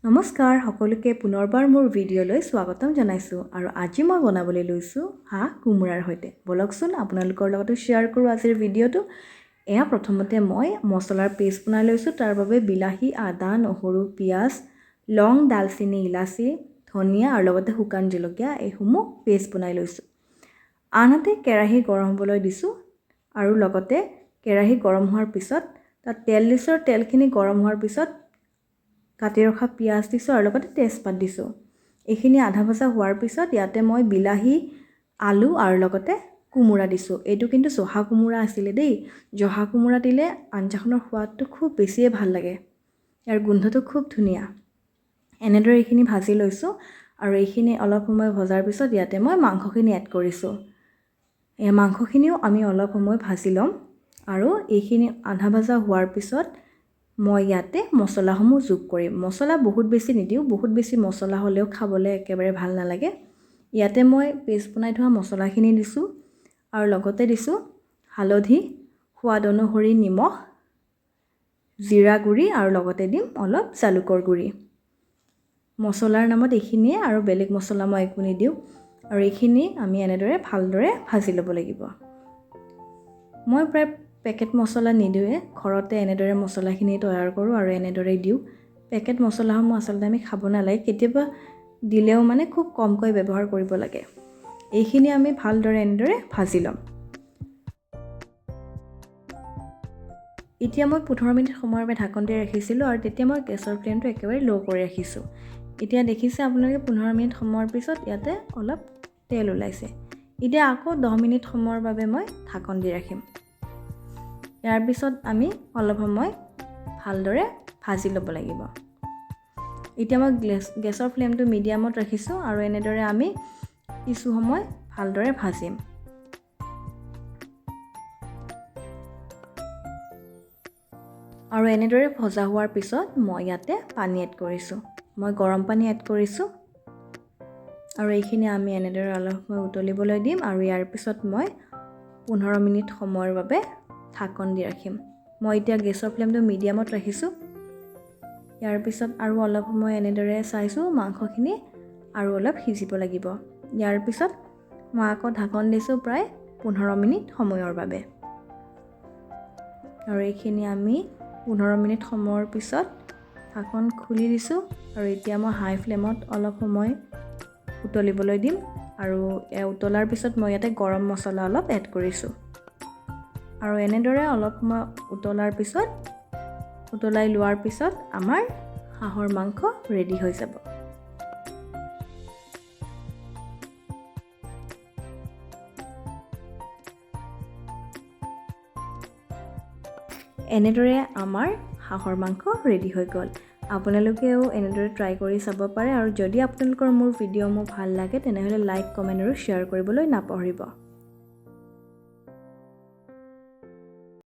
নমস্কাৰ সকলোকে পুনৰবাৰ মোৰ ভিডিঅ'লৈ স্বাগতম জনাইছোঁ আৰু আজি মই বনাবলৈ লৈছোঁ হাঁহ কোমোৰাৰ সৈতে। বলকচোন আপোনালোকৰ লগতো শ্বেয়াৰ কৰোঁ আজিৰ ভিডিঅ'টো। এয়া প্ৰথমতে মই মছলাৰ পেষ্ট বনাই লৈছোঁ। তাৰ বাবে বিলাহী, আদা, নহৰু, পিঁয়াজ, লং, ডালচেনি, ইলাচি, ধনিয়া আৰু লগতে শুকান জলকীয়া এইসমূহ পেষ্ট বনাই লৈছোঁ। আনহাতে কেৰাহী গৰম হ'বলৈ দিছোঁ আৰু লগতে কেৰাহী গৰম হোৱাৰ পিছত তাত তেল দিছোঁ। তেলখিনি গৰম হোৱাৰ পিছত কাটি ৰখা পিঁয়াজ দিছোঁ আৰু লগতে তেজপাত দিছোঁ। এইখিনি আধা ভজা হোৱাৰ পিছত ইয়াতে মই বিলাহী, আলু আৰু লগতে কোমোৰা দিছোঁ। এইটো কিন্তু জহা কোমোৰা আছিলে দেই। জহা কোমোৰা দিলে আঞ্জাখনৰ সোৱাদটো খুব বেছিয়ে ভাল লাগে। ইয়াৰ গোন্ধটো খুব ধুনীয়া। এনেদৰে এইখিনি ভাজি লৈছোঁ আৰু এইখিনি অলপ সময় ভজাৰ পিছত ইয়াতে মই মাংসখিনি এড কৰিছোঁ। এই মাংসখিনিও আমি অলপ সময় ভাজি ল'ম আৰু এইখিনি আধা ভজা হোৱাৰ পিছত মই ইয়াতে মছলাসমূহ যোগ কৰিম। মছলা বহুত বেছি নিদিওঁ, বহুত বেছি মছলা হ'লেও খাবলৈ একেবাৰে ভাল নালাগে। ইয়াতে মই পেষ্ট বনাই থোৱা মছলাখিনি দিছোঁ আৰু লগতে দিছোঁ হালধি, সোৱাদ অনুসৰি নিমখ, জিৰা গুড়ি আৰু লগতে দিম অলপ জালুকৰ গুড়ি। মছলাৰ নামত এইখিনিয়ে আৰু বেলেগ মছলা মই একো নিদিওঁ আৰু এইখিনি আমি এনেদৰে ভালদৰে ভাজি ল'ব লাগিব। মই প্ৰায় পেকেট মছলা নিদিওঁৱে, ঘৰতে এনেদৰে মছলাখিনি তৈয়াৰ কৰোঁ আৰু এনেদৰে দিওঁ। পেকেট মছলাসমূহ আচলতে আমি খাব নালাগে, কেতিয়াবা দিলেও মানে খুব কমকৈ ব্যৱহাৰ কৰিব লাগে। এইখিনি আমি ভালদৰে এনেদৰে ভাজি ল'ম। এতিয়া মই 15 মিনিট সময়ৰ বাবে ঢাকন দি ৰাখিছিলোঁ আৰু তেতিয়া মই গেছৰ ফ্লেমটো একেবাৰে ল' কৰি ৰাখিছোঁ। এতিয়া দেখিছে আপোনালোকে 15 মিনিট সময়ৰ পিছত ইয়াতে অলপ তেল ওলাইছে। এতিয়া আকৌ 10 মিনিট সময়ৰ বাবে মই ঢাকন দি ৰাখিম। ইয়াৰ পিছত আমি অলপ সময় ভালদৰে ভাজি ল'ব লাগিব। এতিয়া মই গেছৰ ফ্লেমটো মিডিয়ামত ৰাখিছোঁ আৰু এনেদৰে আমি কিছু সময় ভালদৰে ভাজিম। আৰু এনেদৰে ভজা হোৱাৰ পিছত মই ইয়াতে পানী এড কৰিছোঁ। মই গৰম পানী এড কৰিছোঁ আৰু এইখিনি আমি এনেদৰে অলপ সময় উতলিবলৈ দিম আৰু ইয়াৰ পিছত মই 15 মিনিট সময়ৰ বাবে ঢাকন দি ৰাখিম। মই এতিয়া গেছৰ ফ্লেমটো মিডিয়ামত ৰাখিছোঁ। ইয়াৰ পিছত আৰু অলপ সময় এনেদৰে চাইছোঁ মাংসখিনি আৰু অলপ সিজিব লাগিব। ইয়াৰ পিছত মই আকৌ ঢাকন দিছোঁ প্ৰায় 15 মিনিট সময়ৰ বাবে। আৰু এইখিনি আমি 15 মিনিট সময়ৰ পিছত ঢাকন খুলি দিছোঁ আৰু এতিয়া মই হাই ফ্লেমত অলপ সময় উতলিবলৈ দিম আৰু উতলাৰ পিছত মই ইয়াতে গৰম মছলা অলপ এড কৰিছোঁ। আৰু এনেদৰে অলপ সময় উতলাৰ পিছত উতলাই লোৱাৰ পিছত আমাৰ হাঁহৰ মাংস ৰেডি হৈ যাব। এনেদৰে আমাৰ হাঁহৰ মাংস ৰেডি হৈ গ'ল। আপোনালোকেও এনেদৰে ট্ৰাই কৰি চাব পাৰে আৰু যদি আপোনালোকৰ মোৰ ভিডিঅ' ভাল লাগে তেনেহ'লে লাইক, কমেণ্ট আৰু শ্বেয়াৰ কৰিবলৈ নাপাহৰিব।